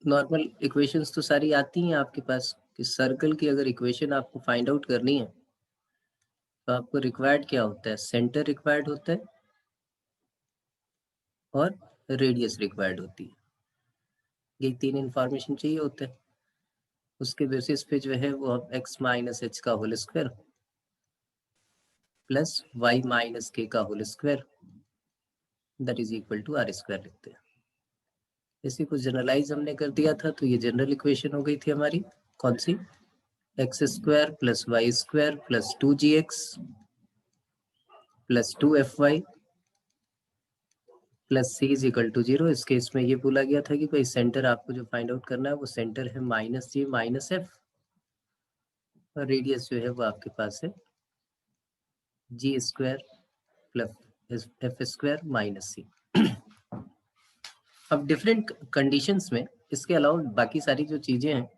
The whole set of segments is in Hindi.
नॉर्मल इक्वेशंस तो सारी आती हैं आपके पास कि सर्कल की अगर इक्वेशन आपको फाइंड आउट करनी है तो आपको रिक्वायर्ड क्या होता है, सेंटर रिक्वायर्ड होता है और रेडियस रिक्वायर्ड होती है। ये तीन इंफॉर्मेशन चाहिए होते हैं। उसके बेसिस पे जो है वो हम x माइनस एच का whole square plus y minus K का whole square that is equal to R square लिखते हैं। इसी को जनरलाइज हमने कर दिया था तो ये जनरल इक्वेशन हो गई थी हमारी कौन सी, x square plus Y square plus 2gx plus 2fy plus c is equal to 0। इस केस में ये बोला गया था कि भाई सेंटर आपको जो फाइंड आउट करना है वो सेंटर है माइनस जी माइनस एफ और रेडियस जो है वो आपके पास है g square plus f square minus c. अब डिफरेंट कंडीशंस में इसके अलावा बाकी सारी जो चीजें हैं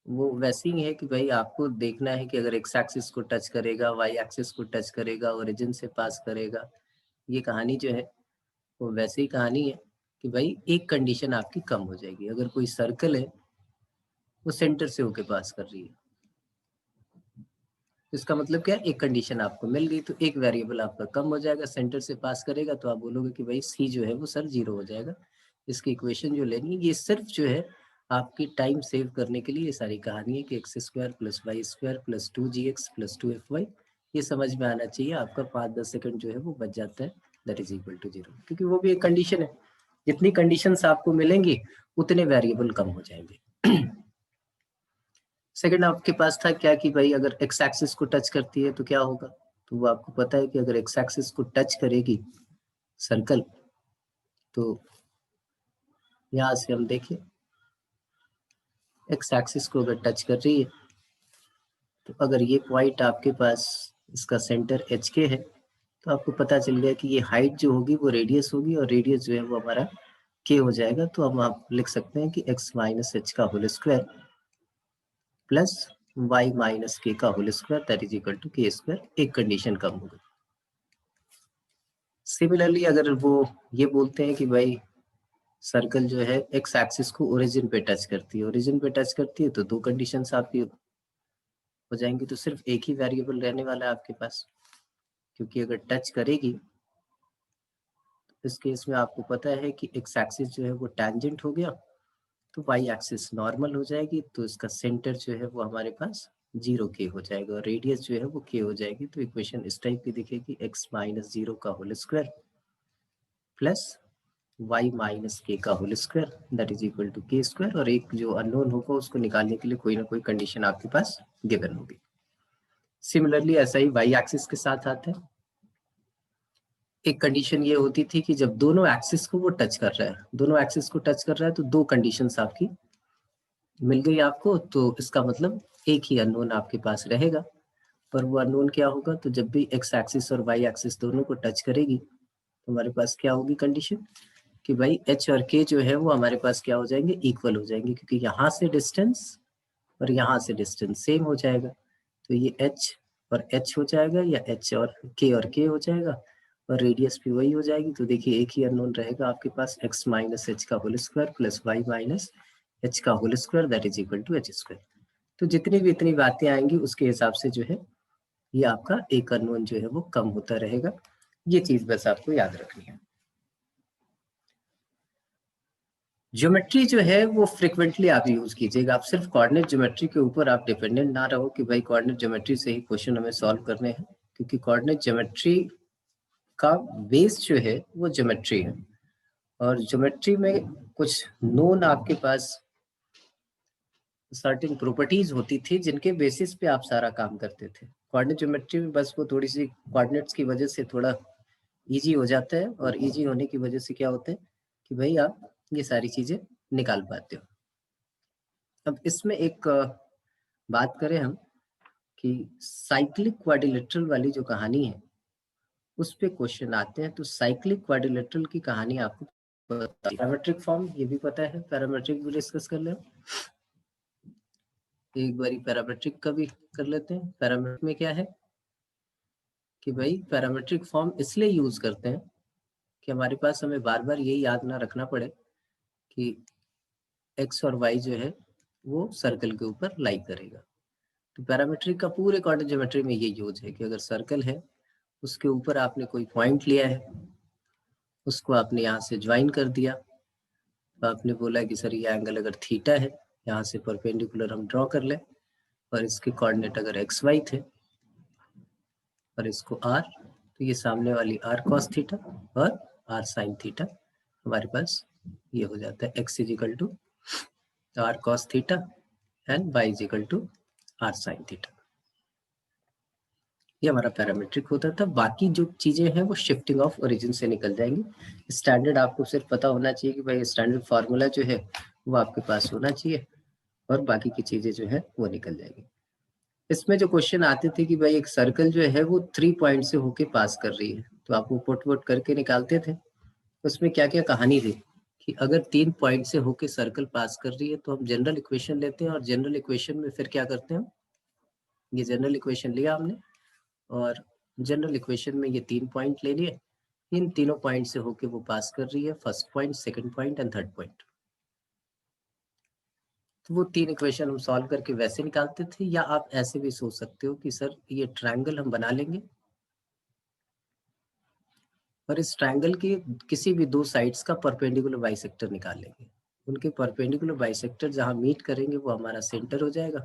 वो वैसी ही है कि भाई आपको देखना है कि अगर एक्स एक्सिस को टच करेगा, वाई एक्सिस को टच करेगा, ओरिजिन से पास करेगा। ये कहानी जो है वो वैसे ही कहानी है कि भाई एक कंडीशन आपकी कम हो जाएगी। अगर कोई सर्कल है वो सेंटर से होके पास कर रही है, इसका मतलब क्या है, एक कंडीशन आपको मिल गई तो एक वेरिएबल आपका कम हो जाएगा, सेंटर से पास करेगा तो आप बोलोगे कि भाई सी जो है वो सर 0 हो जाएगा। इसकी इक्वेशन जो लेनी है ये सिर्फ जो है आपकी टाइम सेव करने के लिए ये सारी कहानी है कि X square plus Y square plus 2gx plus 2fy ये समझ में आना चाहिए। आपका 5-10 सेकंड जो है वो बच जाता है दैट इज इक्वल टू 0, क्योंकि वो भी एक कंडीशन है। जितनी कंडीशंस आपको मिलेंगी उतने वेरिएबल कम हो जाएंगे। सेकंड आपके पास था क्या कि भाई अगर एक्स एक्सिस को टच करती है तो क्या होगा, तो वो आपको पता है कि अगर एक्स एक्सिस को टच करेगी सर्कल तो यहां से हम देखें एक्स एक्सिस को अगर टच कर रही है तो अगर ये पॉइंट आपके पास इसका सेंटर एच के है तो आपको पता चल गया कि ये हाइट जो होगी वो रेडियस होगी और रेडियस जो है वो हमारा के हो जाएगा। तो हम आप लिख सकते हैं कि एक्स माइनस एच का whole square plus Y minus K का whole square that is equal to K square. एक कंडीशन कम होगी। सिमिलरली अगर वो ये बोलते हैं कि भाई सर्कल जो है एक्स एक्सिस को ओरिजिन पे टच करती है, ओरिजिन पे टच करती है तो दो कंडीशंस आपकी हो जाएंगी, तो सिर्फ एक ही वेरिएबल रहने वाला है आपके पास, क्योंकि अगर टच करेगी तो इस केस में आपको पता है कि एक्स एक्सिस जो है वो टैंजेंट हो गया तो वाई एक्सिस नॉर्मल हो जाएगी, तो इसका सेंटर जो है वो हमारे पास 0 के हो जाएगा और रेडियस जो है वो के हो जाएगी। तो इक्वेशन इस टाइप की दिखेगी, एक्स माइनस 0 का whole square plus y minus K का whole square that is equal to K square, और एक जो अननोन होगा उसको निकालने के लिए कोई ना कोई कंडीशन आपके पास गिवन होगी। सिमिलरली ऐसा ही y एक्सिस के साथ आता है। एक कंडीशन ये होती थी कि जब दोनों एक्सिस को वो टच कर रहा है, दोनों एक्सिस को टच कर रहा है तो दो कंडीशंस आपकी मिल गई आपको, तो इसका मतलब एक ही अननोन आपके पास रहेगा। पर वो अननोन क्या होगा, तो जब भी एक्स एक्सिस और वाई एक्सिस दोनों को टच करेगी तो हमारे पास क्या होगी कंडीशन कि भाई h और k जो है वो हमारे पास क्या हो जाएंगे, इक्वल हो जाएंगे, क्योंकि यहाँ से डिस्टेंस और यहाँ से डिस्टेंस सेम हो जाएगा। तो ये h और h हो जाएगा या h और k हो जाएगा और रेडियस भी वही हो जाएगी। तो देखिए एक ही अननोन रहेगा आपके पास, x माइनस एच का whole square plus Y minus H का whole square that is equal to h square. तो जितनी भी इतनी बातें आएंगी उसके हिसाब से जो है ये आपका एक अननोन जो है वो कम होता रहेगा। ये चीज बस आपको याद रखनी है। ज्योमेट्री जो है वो फ्रिक्वेंटली आप यूज कीजिएगा। आप सिर्फ कोऑर्डिनेट ज्योमेट्री के ऊपर आप डिपेंडेंट ना रहो कि भाई कोऑर्डिनेट ज्योमेट्री से ही क्वेश्चन हमें सॉल्व करने हैं, क्योंकि कोऑर्डिनेट ज्योमेट्री का बेस जो है वो ज्योमेट्री है और ज्योमेट्री में कुछ नोन आपके पास सर्टेन प्रॉपर्टीज होती थी जिनके बेसिस पे आप सारा काम करते थे। कोऑर्डिनेट ज्योमेट्री में बस वो थोड़ी सी कोऑर्डिनेट्स की वजह से थोड़ा इजी हो जाता है और इजी होने की वजह से क्या होता है कि भाई आप ये सारी चीजें निकाल पाते हो। अब इसमें एक बात करें हम कि साइक्लिक क्वाड्रिलेटरल वाली जो कहानी है उस पे क्वेश्चन आते हैं। तो साइक्लिक क्वाड्रिलेटरल की कहानी आपको पैरामेट्रिक फॉर्म ये भी पता है, पैरामेट्रिक भी डिस्कस कर ले, एक बारी पैरामेट्रिक का भी कर लेते हैं। पैरामेट्रिक में क्या है कि भाई पैरामेट्रिक फॉर्म इसलिए यूज करते हैं कि हमारे पास हमें बार बार यही याद ना रखना पड़े कि एक्स और वाई जो है वो सर्कल के ऊपर लाई करेगा। तो पैरामेट्रिक का पूरे क्वाड्रेटिक ज्योमेट्री में ये यूज है कि अगर सर्कल है उसके ऊपर आपने कोई पॉइंट लिया है, उसको आपने यहाँ से ज्वाइन कर दिया, तो आपने बोला कि सर ये एंगल अगर थीटा है, यहाँ से परपेंडिकुलर हम ड्रॉ कर लें, और इसके कोऑर्डिनेट अगर एक्स वाई थे और इसको आर, तो ये सामने वाली आर कॉस थीटा और आर साइन थीटा हमारे पास ये हो जाता है X equal to R cos theta and Y equal to R sine theta. ये हमारा पैरामीट्रिक होता था। बाकी जो चीजें हैं वो शिफ्टिंग ऑफ ओरिजिन से निकल जाएंगी। स्टैंडर्ड आपको सिर्फ पता होना चाहिए कि भाई स्टैंडर्ड फार्मूला जो है वो आपके पास होना चाहिए, और बाकी की चीजें जो है वो निकल जाएगी। इसमें जो क्वेश्चन आते थे कि भाई एक सर्कल जो है वो 3 पॉइंट से होके पास कर रही है, तो आप वो पुट वुट करके निकालते थे। उसमें क्या क्या कहानी थी कि अगर 3 पॉइंट से होके सर्कल पास कर रही है तो हम जनरल इक्वेशन लेते हैं, और जनरल इक्वेशन में फिर क्या करते हैं, ये जनरल इक्वेशन लिया हमने और जनरल इक्वेशन में ये 3 पॉइंट ले लिए, इन तीनों पॉइंट से होके वो पास कर रही है, first point, second point and third point. तो वो 3 इक्वेशन हम सॉल्व करके वैसे निकालते थे, या आप ऐसे भी सोच सकते हो कि सर ये ट्रायंगल हम बना लेंगे और इस ट्रायंगल के किसी भी 2 साइड्स का परपेंडिकुलर बाइसेक्टर निकाल लेंगे। उनके परपेंडिकुलर बाइसेक्टर जहां मीट करेंगे वो हमारा सेंटर हो जाएगा,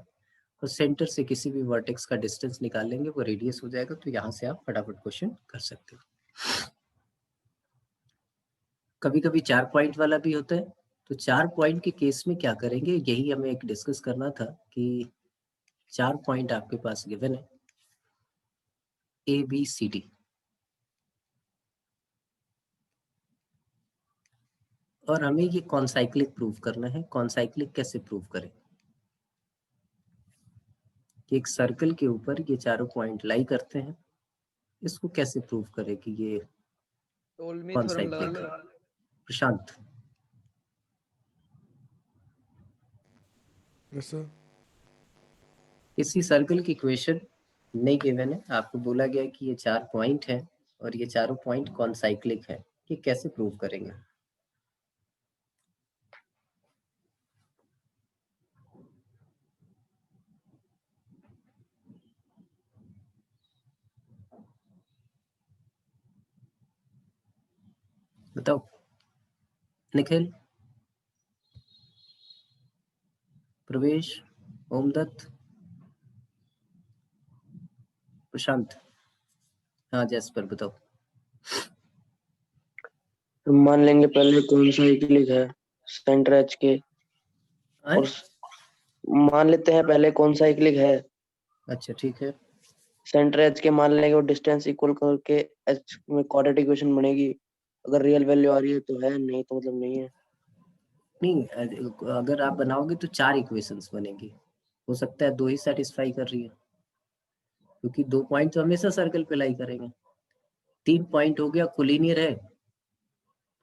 और सेंटर से किसी भी वर्टेक्स का डिस्टेंस निकाल लेंगे, वो रेडियस हो जाएगा। तो यहाँ से आप फटाफट क्वेश्चन कर सकते हो। कभी कभी 4 पॉइंट वाला भी होता है, तो 4 पॉइंट के केस में क्या करेंगे, यही हमें एक डिस्कस करना था कि 4 पॉइंट आपके पास गिवन है ए बी सी डी, और हमें ये कॉन्साइक्लिक प्रूव करना है। कॉन्साइक्लिक कैसे प्रूव करें कि एक सर्कल के ऊपर ये चारों पॉइंट लाई करते हैं, इसको कैसे प्रूव करें कि ये टोलमी थ्योरम लगा कॉन्साइक्लिक लो। है। प्रशांत, यस सर। किसी सर्कल की इक्वेशन नहीं गिवन है, आपको बोला गया कि ये 4 पॉइंट हैं और ये चारों पॉइंट कॉन्साइक्लिक है, ये कैसे प्रूव करेंगे। बताओ निखिल, प्रवेश, ओमदत्त, प्रशांत, हाँ जैस्पर बताओ। तो मान लेंगे पहले कौन सा साइक्लिक है सेंटर एच के, और मान लेते हैं पहले कौन सा साइक्लिक है। अच्छा ठीक है, सेंटर एच के मान लेंगे और डिस्टेंस इक्वल करके एच में क्वाड्रेटिक इक्वेशन बनेगी। अगर रियल वैल्यू आ रही है तो है, नहीं तो मतलब नहीं है। नहीं अगर आप बनाओगे तो 4 इक्वेशंस बनेंगी, हो सकता है 2 ही सेटिस्फाई कर रही है, क्योंकि 2 पॉइंट तो हमेशा सर्कल पे लाई करेंगे। 3 पॉइंट हो गया कोलिनियर है,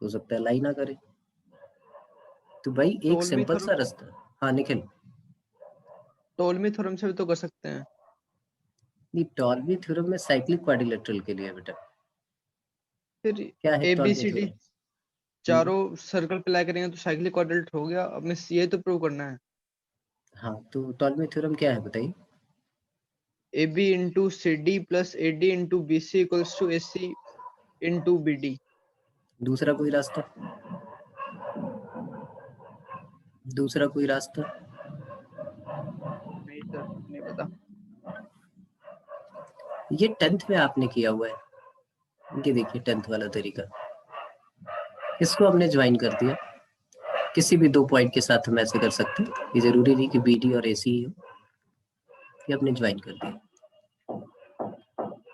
हो सकता है लाई ना करे। तो भाई एक टोलमी सिंपल सा थ्योरम, रास्ता, हाँ निखिल। टोलमी थ्योरम से भी तो कर सकते हैं। नहीं, टॉल्बी थ्योरम में साइक्लिक क्वाड्रिलेटरल के लिए बेटा, फिर क्या है A B Ptolemy C D theorem. चारों सर्कल पे लाई करेंगे तो साइक्लिक क्वाड्रेंट हो गया। अब मैं ये तो प्रूव करना है हाँ तो टॉल्बी थ्योरम क्या है बताइए। A B into C D plus A D into B C equals to A C into B D. दूसरा कोई रास्ता, दूसरा कोई रास्ता। नहीं सर, नहीं पता। ये 10th में आपने किया हुआ है, ये देखिए 10th वाला तरीका, इसको हमने ज्वाइन कर दिया। किसी भी 2 पॉइंट के साथ हम ऐसे कर सकते हैं, ये जरूरी नहीं कि बी डी और ए सी ही हो, ये हमने ज्वाइन कर दिया।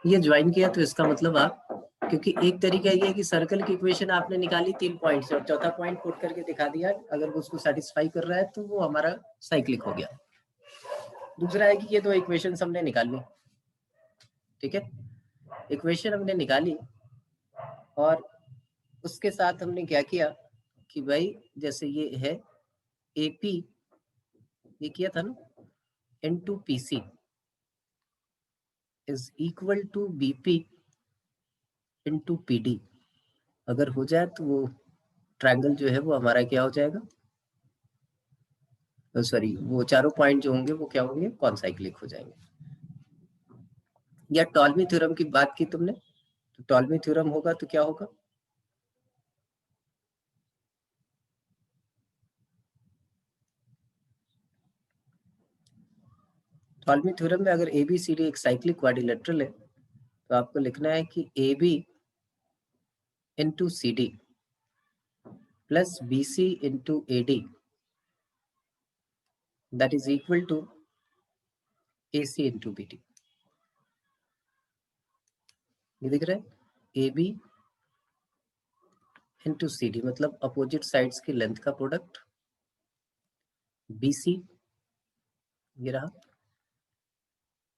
ये ज्वाइन किया तो इसका मतलब आप, क्योंकि एक तरीका ये है कि सर्कल की इक्वेशन आपने निकाली 3 पॉइंट से और चौथा पॉइंट पुट करके दिखा दिया, अगर वो उसको सेटिस्फाई कर रहा है तो वो हमारा साइक्लिक हो गया। दूसरा है कि ये 2 इक्वेशन हमने निकाली, ठीक है, इक्वेशन हमने निकाली और उसके साथ हमने क्या किया कि भाई जैसे ये है एपी, ये किया था ना, into PC is equal to BP into PD. अगर हो जाए तो वो ट्रायंगल जो है वो हमारा क्या हो जाएगा, सॉरी वो चारों पॉइंट जो होंगे वो क्या होंगे, कॉन्साइक्लिक हो जाएंगे। या टॉल्मी थ्योरम की बात की तुमने, तो टॉल्मी थ्योरम होगा तो क्या होगा, टॉल्मी थ्योरम में अगर ए बी सी डी एक साइक्लिक क्वाड्रिलेटरल है तो आपको लिखना है कि A B into C D plus B C into A D that is equal to A C into B D. ये दिख रहा है, A B into C D मतलब अपोजिट साइड्स की लेंथ का प्रोडक्ट, बी सी ये रहा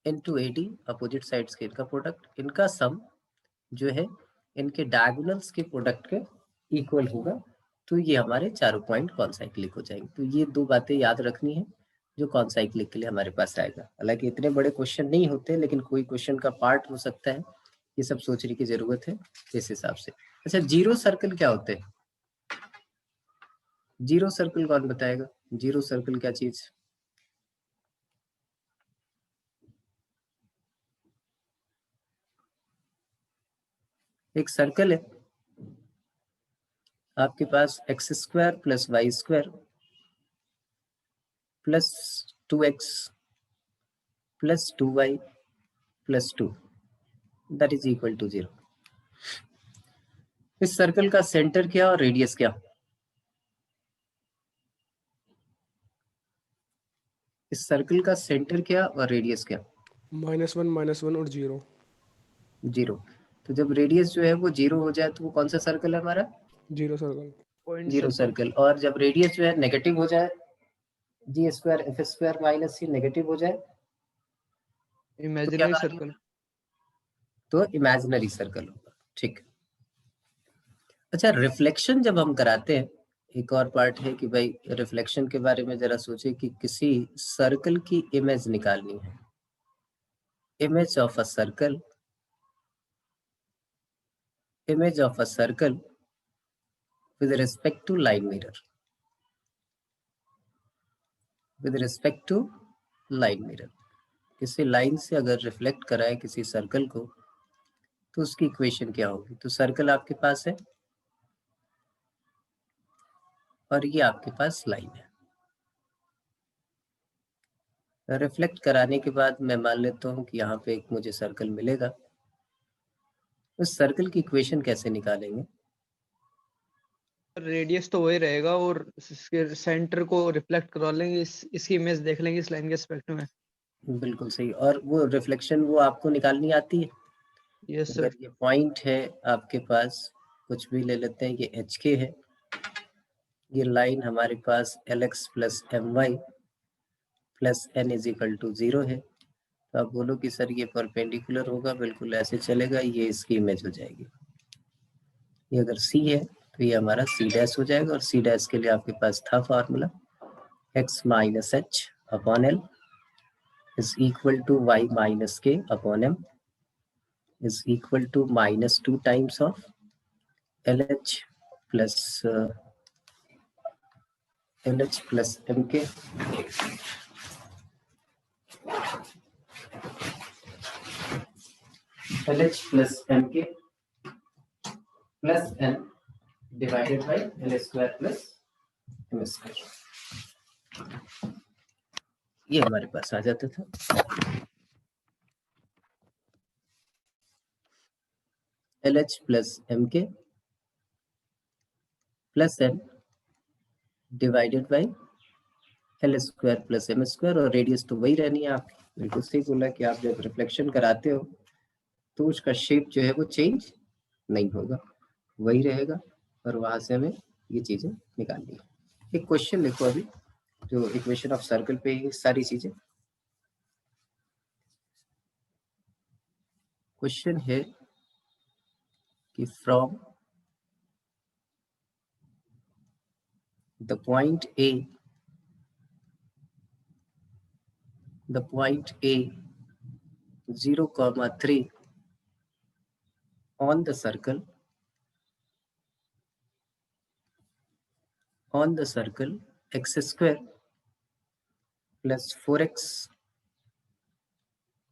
into A D opposite sides के इनका प्रोडक्ट, इनका सम जो है इनके डायगोनल्स के प्रोडक्ट के इक्वल होगा। तो ये हमारे चारों पॉइंट कॉन्साइक्लिक हो जाएंगे। तो ये दो बातें याद रखनी है जो कॉन्साइक्लिक के लिए हमारे पास आएगा। हालांकि इतने बड़े क्वेश्चन नहीं होते, लेकिन कोई क्वेश्चन का पार्ट हो सकता है, ये सब सोचने की जरूरत है इस हिसाब से। अच्छा, जीरो सर्कल क्या होते हैं, जीरो सर्कल कौन बताएगा, जीरो सर्कल क्या चीज, एक सर्कल है आपके पास x square plus Y square plus 2x plus 2y plus 2 that is equal to 0। इस सर्कल का सेंटर क्या और रेडियस क्या, इस सर्कल का सेंटर क्या और रेडियस क्या, -1 और 0। 0। तो जब रेडियस जो है वो 0 हो जाए तो वो कौन सा सर्कल है हमारा, 0 सर्कल। Point zero circle. और जब रेडियस जो है नेगेटिव हो जाए, जी स्क्वायर एफ स्क्वायर माइनस सी नेगेटिव हो जाए तो क्या इमेजिनरी कहा सर्कल। गया? तो इमेजिनरी सर्कल होगा, ठीक। अच्छा, रिफ्लेक्शन जब हम कराते हैं, एक और पार्ट है कि भाई रिफ्लेक्शन के बारे में जरा सोचे कि किसी सर्कल की इमेज निकालनी है, image of a circle, image of a circle with respect to line mirror, with respect to line mirror। किसी लाइन से अगर रिफ्लेक्ट कराए किसी सर्कल को तो उसकी इक्वेशन क्या होगी। तो सर्कल आपके पास है और ये आपके पास लाइन है। रिफ्लेक्ट कराने के बाद मैं मान लेता हूँ कि यहाँ पे एक मुझे सर्कल मिलेगा। उस सर्कल की इक्वेशन कैसे निकालेंगे, रेडियस तो वही रहेगा और इसके सेंटर को रिफ्लेक्ट करवा लेंगे, इसकी इमेज देख लेंगे इस लाइन के एस्पेक्ट में। बिल्कुल सही। और वो रिफ्लेक्शन वो आपको निकालनी आती है। Yes sir. अगर ये पॉइंट है आपके पास, कुछ भी ले लेते हैं, ये एच के है, ये लाइन हमारे पास l x plus m y plus n is equal to 0 है। तो आप बोलो कि सर ये परपेंडिकुलर होगा, बिल्कुल ऐसे चलेगा, ये इसकी इमेज हो जाएगी। ये अगर सी है तो ये हमारा सी डैश हो जाएगा, और सी डैश के लिए आपके पास था formula x minus h upon l is equal to y minus k upon m is equal to minus 2 times of l h plus m k l h plus m k plus n divided by l square plus m square. ये हमारे पास आ जाता था। L h plus m k plus n divided by l square plus m square, और रेडियस तो वही रहनी है आपकी। बिल्कुल सही बोला कि आप जब रिफ्लेक्शन कराते हो तो उसका शेप जो है वो चेंज नहीं होगा, वही रहेगा, और वहां से हमें ये चीजें निकालनी है। एक क्वेश्चन लिखो अभी, जो इक्वेशन ऑफ सर्कल पे ही सारी चीजें। क्वेश्चन है कि from the point A, the point A 0,3 on the circle x square plus 4x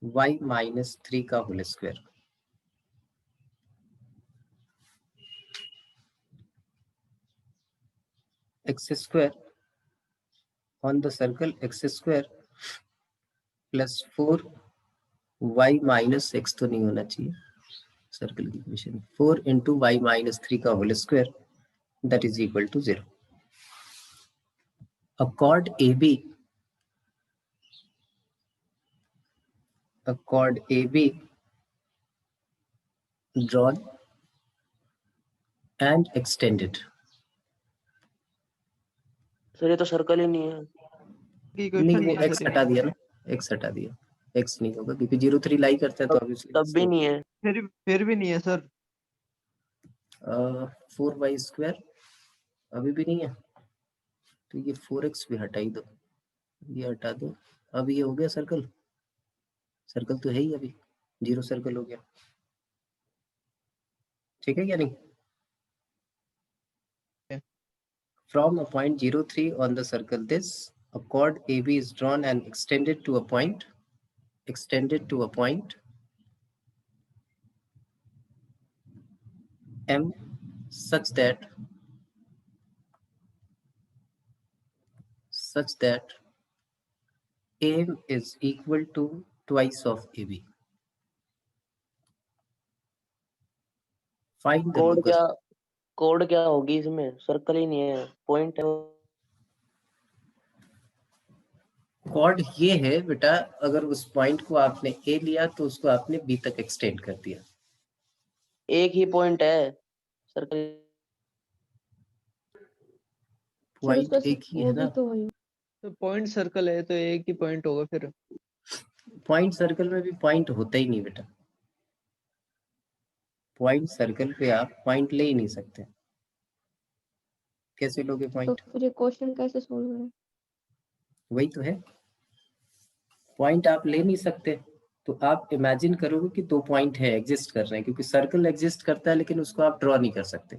y minus 3 का whole square. X square on the circle X square plus 4y minus X तो नहीं होना चाहिए सर्कल की इक्वेशन, 4 इंटू वाई माइनस 3 का whole square that is equal to 0। A chord AB drawn and extended। Sir ये तो सर्कल ही नहीं है। की नहीं क्वेश्चन वो है x सर ये। हटा दिया ना, x हटा दिया, x नहीं होगा क्योंकि 0 3 लाई करते हैं तो ऑब्वियसली तब भी नहीं है। फिर भी नहीं है सर। 4y स्क्वायर अभी भी नहीं है तो ये 4x भी हटा ही दो, ये हटा दो, अब ये हो गया सर्कल, सर्कल तो है ही अभी, 0 सर्कल हो गया, ठीक है क्या नहीं। From a point 0 3 on the circle this, a chord AB is drawn and extended to a point M such that AM is equal to twice of AB। Find the locus। Code क्या होगी इसमें, सर्कल ही नहीं है, पॉइंट है। कॉर्ड ये है बेटा, अगर उस पॉइंट को आपने ए लिया तो उसको आपने बी तक एक्सटेंड कर दिया। एक ही पॉइंट है सर्कल। पॉइंट एक ही है ना, तो पॉइंट सर्कल है तो एक ही पॉइंट होगा फिर। पॉइंट सर्कल में भी पॉइंट होता ही नहीं बेटा, पॉइंट सर्कल पे आप पॉइंट ले ही नहीं सकते, कैसे लोगे पॉइंट? तो फिर क्वेश्चन कैसे सोल्व करें? वही तो है, पॉइंट आप ले नहीं सकते तो आप इमेजिन करोगे कि 2 पॉइंट है, एग्जिस्ट कर रहे हैं, क्योंकि सर्कल एग्जिस्ट करता है लेकिन उसको आप ड्रॉ नहीं कर सकते।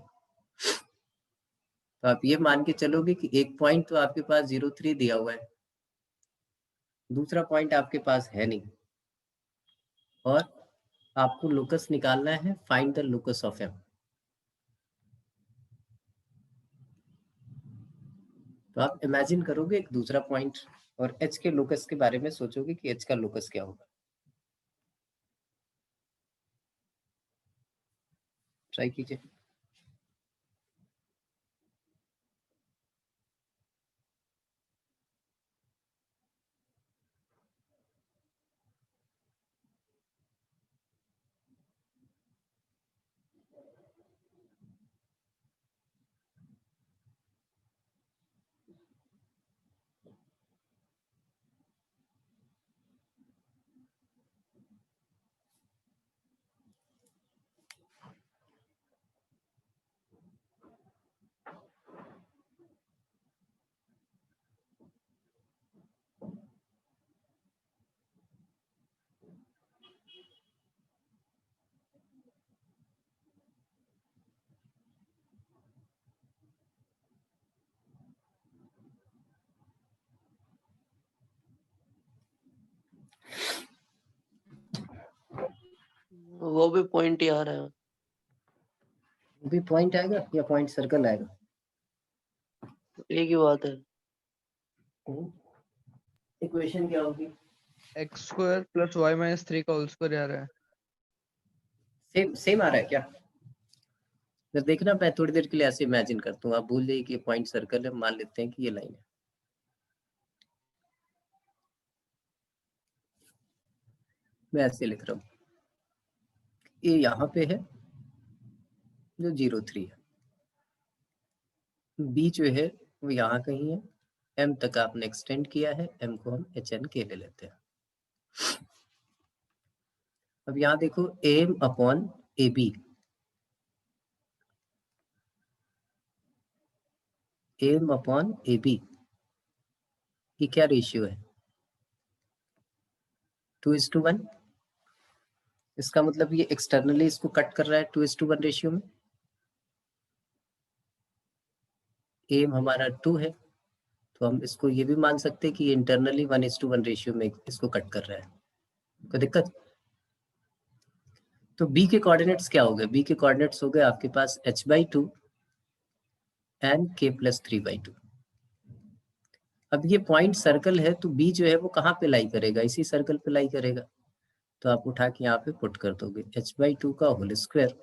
तो आप ये मान के चलोगे कि एक पॉइंट तो आपके पास 0 3 दिया हुआ है, दूसरा पॉइंट आपके पास है नहीं, और आपको लोकस निकालना है, find the locus of M. तो आप इमेजिन करोगे एक दूसरा पॉइंट और एच के लोकस के बारे में सोचोगे कि एच का लोकस क्या होगा। ट्राई कीजिए। वो भी पॉइंट ही आ रहा है। वो भी पॉइंट आएगा या पॉइंट सर्कल आएगा? एक ही बात है। इक्वेशन क्या होगी? X square plus Y minus 3 का होल स्क्वायर आ रहा है। सेम आ रहा है क्या? तो देखना, मैं थोड़ी देर के लिए ऐसे इमेजिन करता हूँ, आप भूल जाइए कि पॉइंट सर्कल है, मान लेते हैं कि ये लाइन है। मैं ऐसे लिख रहा हूँ, ये यहाँ पे है जो 0 3 है, बी जो है वो यहाँ कहीं है, एम तक आपने एक्सटेंड किया है, एम को हम एच एन के ले लेते हैं। अब यहाँ देखो M upon A B, M upon A B, ये क्या रेशियो है? 2:1। इसका मतलब ये एक्सटर्नली इसको कट कर रहा है 2:1 रेशियो में। एम हमारा 2 है तो हम इसको ये भी मान सकते हैं कि इंटरनली 1:1 रेशियो में इसको कट कर रहा है, कोई दिक्कत? तो बी के कोऑर्डिनेट्स क्या हो गए? बी के कोऑर्डिनेट्स हो गए आपके पास h/2 एंड k+3/2। अब ये पॉइंट सर्कल है, तो बी जो है वो कहाँ पे लाई करेगा? इसी सर्कल पे लाई करेगा। तो आप उठा के यहाँ पे पुट कर दोगे h/2 का होल स्क्वायर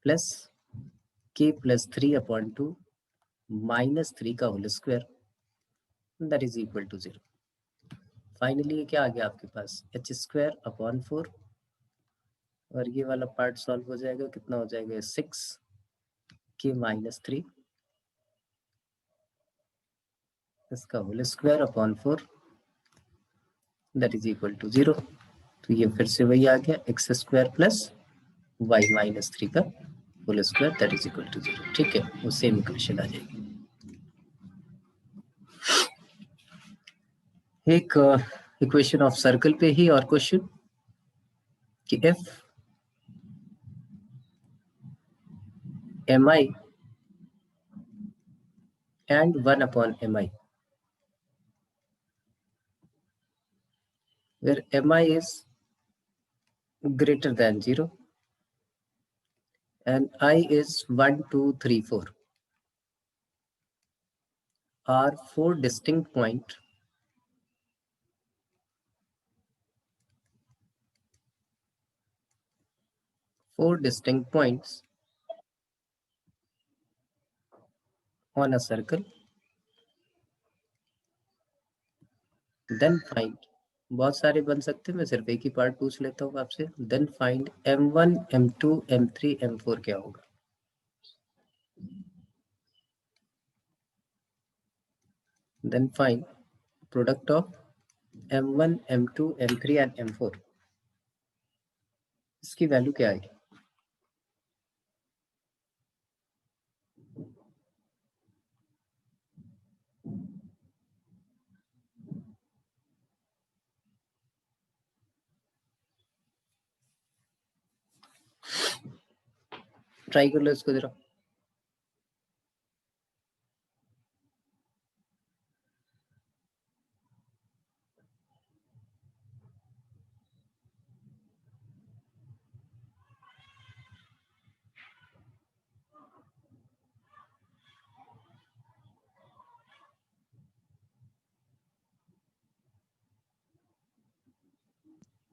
प्लस k+3/2 -3 का whole square, that is equal to 0। Finally ये क्या आ गया आपके पास? h²/4, और ये वाला पार्ट सॉल्व हो जाएगा, कितना हो जाएगा? 6k-3 इसका whole square upon 4, that is equal to 0। तो ये फिर से वही आ गया, x² प्लस y-3 का whole square, that is equal to 0। ठीक है, वो सेम इक्वेशन आ जाएगी। एक इक्वेशन ऑफ सर्कल पे ही और क्वेश्चन कि f mi and 1/mi, where mi is greater than 0 and I is 1, 2, 3, 4 are 4 distinct points on a circle, then find, बहुत सारे बन सकते हैं, मैं सिर्फ एक ही पार्ट पूछ लेता हूँ आपसे। then find m1, m2, m3, m4 क्या होगा? then find product of m1, m2, m3 and m4, इसकी वैल्यू क्या आएगी? ट्राई कर लो इसको जरा।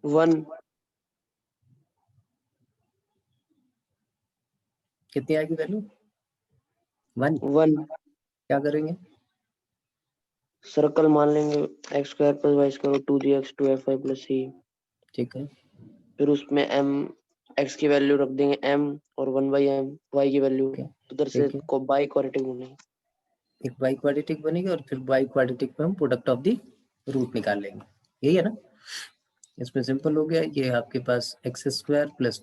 वन। कितनी आएगी वैल्यू? 1। क्या करेंगे? सर्कल मान लेंगे x² + y² 2gx 2fy + c। ठीक है, फिर उसमें m x की वैल्यू रख देंगे m और 1/m y की वैल्यू उधर से ठीक है। को बाई क्वाड्रेटिक बनेगी। एक बाई क्वाड्रेटिक बनेगी और फिर बाई क्वाड्रेटिक में हम प्रोडक्ट ऑफ द रूट निकाल लेंगे, यही है ना? इसमें सिंपल हो गया, ये आपके पास x² +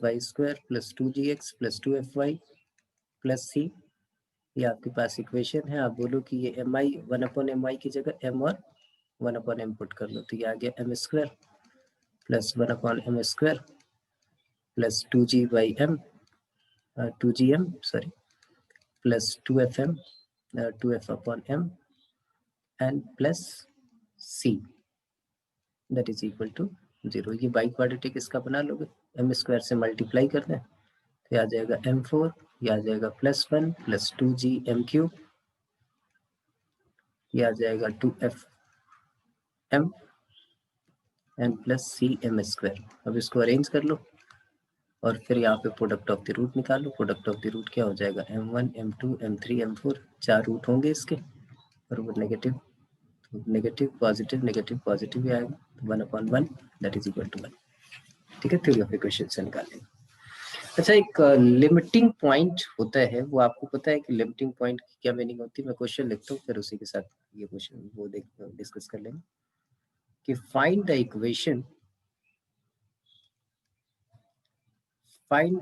y² + 2gx + 2fy + c, ये आपके पास इक्वेशन है। आप बोलो कि ये mi 1/mi की जगह m और 1/m पुट कर लो, तो ये आ गया m² + 1/m² + 2gm + 2fm 2f/m and plus c, that is equal to 0। ये बाई क्वाड्रेटिक इसका बना लोगे, m² से मल्टीप्लाई कर दें तो ये आ जाएगा m4, ये आ जाएगा +1 + 2gm3, ये आ जाएगा 2fm and plus cm²। अब इसको अरेंज कर लो और फिर यहाँ पे प्रोडक्ट ऑफ द रूट निकालो। प्रोडक्ट ऑफ द रूट क्या हो जाएगा? m1, m2, m3, m4, 4 root होंगे इसके, और वो नेगेटिव, तो नेगेटिव पॉजिटिव नेगेटिव पॉजिटिव ही आएगा, 1/1 दैट इज इक्वल टू 1। ठीक है, थ्योरी ऑफ इक्वेशन से निकालेंगे। अच्छा, एक लिमिटिंग पॉइंट होता है, वो आपको पता है कि लिमिटिंग पॉइंट की क्या मीनिंग होती है? मैं क्वेश्चन लिखता हूँ, फिर उसी के साथ ये क्वेश्चन वो डिस्कस कर लेंगे कि find the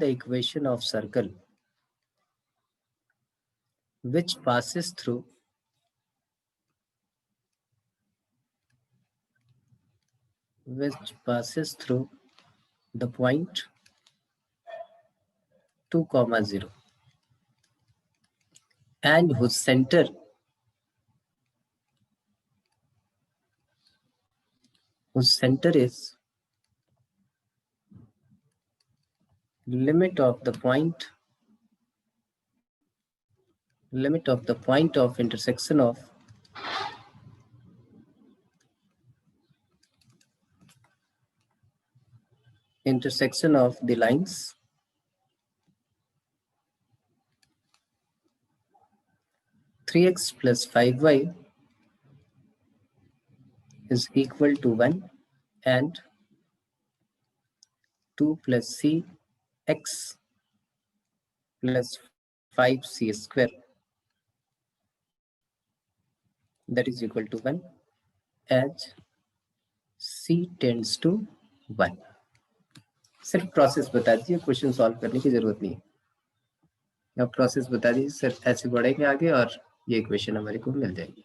equation of circle which passes through the point 2, 0 and whose center whose center is limit of the point of intersection of the lines (3x plus 5y) is equal to 1 and 2 plus cx plus 5c square that is equal to 1 as c tends to 1. सिर्फ प्रोसेस बता दीजिए, क्वेश्चन सॉल्व करने की जरूरत नहीं है। अब प्रोसेस बता दीजिए, सिर्फ ऐसे बढ़ेंगे आगे और ये इक्वेशन हमारे को मिल जाएगी।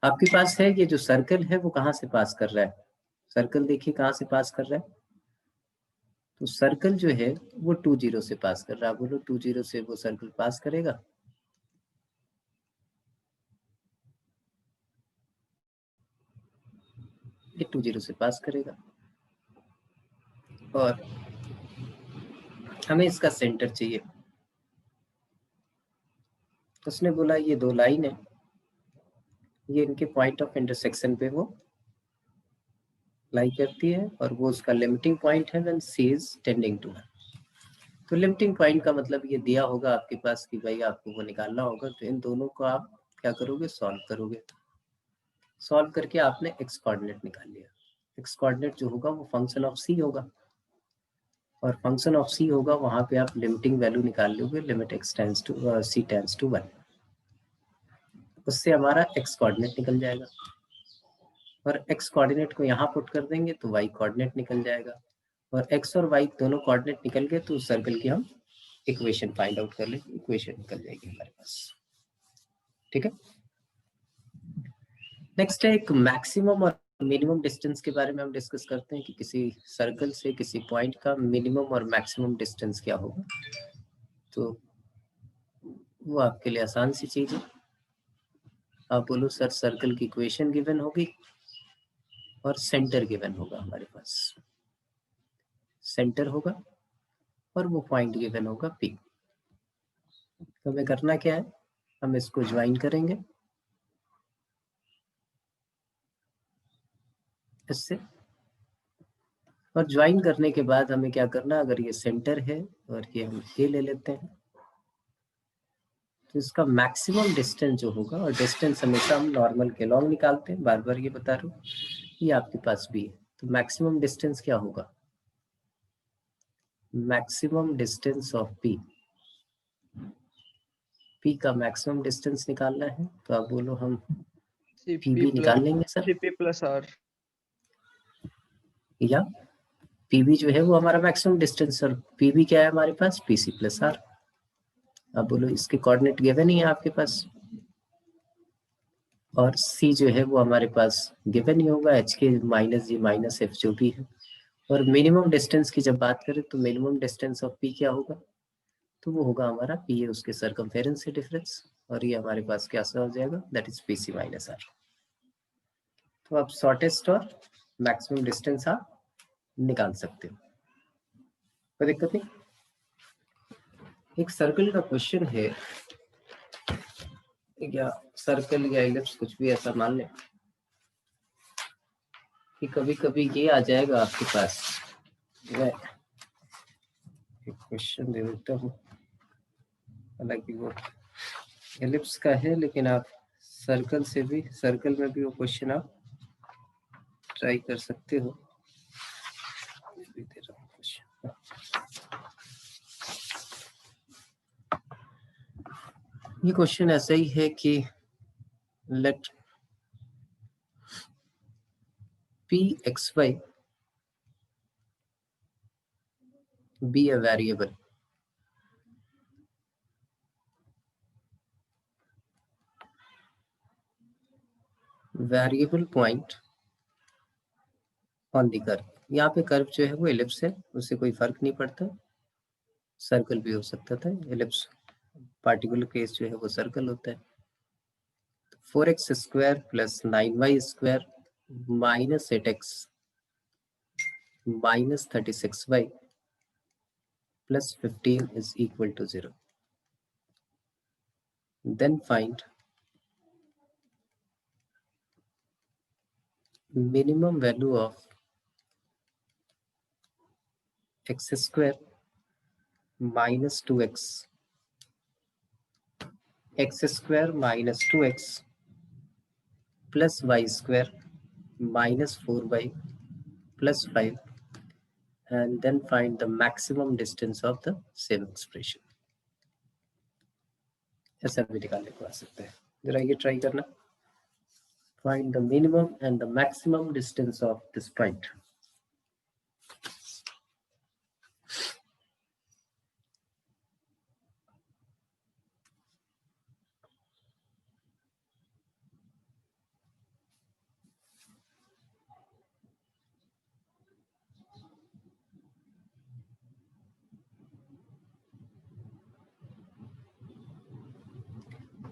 आपके पास है ये जो सर्कल है वो कहाँ से पास कर रहा है? सर्कल देखिए कहाँ से पास कर रहा है। तो सर्कल जो है वो 2 0 से पास कर रहा है। बोलो 2 0 से वो सर्कल पास करेगा। ये 2 0 से पास करेगा और हमें इसका सेंटर चाहिए। उसने बोला ये दो लाइन है, ये इनके पॉइंट ऑफ इंटरसेक्शन पे वो लाई करती है और वो उसका लिमिटिंग पॉइंट है when C is tending to 1। तो लिमिटिंग पॉइंट का मतलब ये दिया होगा आपके पास कि भाई आपको वो निकालना होगा। तो इन दोनों को आप क्या करोगे? सॉल्व करोगे। सॉल्व करके आपने एक्स कोऑर्डिनेट निकाल लिया। एक्स कोऑर्डिनेट जो होगा वो फंक्शन ऑफ सी होगा और फंक्शन ऑफ सी होगा वहां पे आप लिमिटिंग वैल्यू निकाल लोगे, limit X tends to C tends to 1। उससे हमारा एक्स कोऑर्डिनेट निकल जाएगा और एक्स कोऑर्डिनेट को यहाँ पुट कर देंगे तो वाई कोऑर्डिनेट निकल जाएगा और एक्स और वाई दोनों कोऑर्डिनेट निकल गए तो उस सर्कल की हम इक्वेशन फाइंड आउट कर लेंगे। इक्वेशन निकल जाएगी हमारे पास। ठीक है। नेक्स्ट है एक मैक्सिमम और मिनिमम डिस्टेंस के बारे में हम डिस्कस करते हैं कि किसी सर्कल से किसी पॉइंट का मिनिमम और मैक्सिमम डिस्टेंस क्या होगा। तो वो आपके लिए आसान सी चीज है। आप बोलो सर सर्कल की इक्वेशन गिवन होगी और सेंटर गिवन होगा। हमारे पास सेंटर होगा और वो पॉइंट गिवन होगा पी। तो हमें करना क्या है? हम इसको ज्वाइन करेंगे इससे और ज्वाइन करने के बाद हमें क्या करना, अगर ये सेंटर है और ये हम ए ले लेते हैं तो इसका मैक्सिमम डिस्टेंस जो होगा, और डिस्टेंस हमेशा हम नॉर्मल के लॉन्ग निकालते हैं, बार बार ये बता रहा हूँ, ये आपके पास भी है। तो मैक्सिमम डिस्टेंस क्या होगा? Maximum distance of P. P का मैक्सिमम डिस्टेंस निकालना है तो आप बोलो हम पी भी निकाल लेंगे सर, सीपी प्लस आर, या पीबी जो है वो हमारा मैक्सिमम डिस्टेंस और पीबी क्या है हमारे पास? PC plus are. अब बोलो इसके कोऑर्डिनेट गिवन ही है आपके पास और सी जो है वो हमारे पास गिवन ही होगा, एच के माइनस जी माइनस एफ जो भी है। और मिनिमम डिस्टेंस की जब बात करें तो मिनिमम डिस्टेंस ऑफ पी क्या होगा? तो वो होगा हमारा पी है उसके सर्कमफेरेंस से डिफरेंस और ये हमारे पास क्या हो जाएगा? That is PC minus R. तो आप शॉर्टेस्ट और मैक्सिमम डिस्टेंस आप निकाल सकते हो, कोई दिक्कत नहीं। एक सर्कल का क्वेश्चन है या सर्कल या इलिप्स कुछ भी ऐसा मान लें कि कभी कभी ये आ जाएगा आपके पास। मैं एक क्वेश्चन दे देता हूँ, हालांकि वो एलिप्स का है लेकिन आप सर्कल से भी, सर्कल में भी वो क्वेश्चन आप ट्राई कर सकते हो। दे रहा हूँ क्वेश्चन। ये क्वेश्चन ऐसा ही है कि let pxy be a variable variable point on the curve, यहाँ पे कर्व जो है वो एलिप्स है, उससे कोई फर्क नहीं पड़ता, सर्कल भी हो सकता था, एलिप्स पार्टिकुलर केस जो है वो सर्कल होता है। 4x square plus 9y square minus 8x minus 36y plus 15 is equal to 0. Then find minimum value of x square minus 2x, x square minus 2x plus y square minus 4y plus 5, and then find the maximum distance of the same expression. ऐसा भी निकालने को आ सकता है, जरा ये ट्राई करना. Find the minimum and the maximum distance of this point.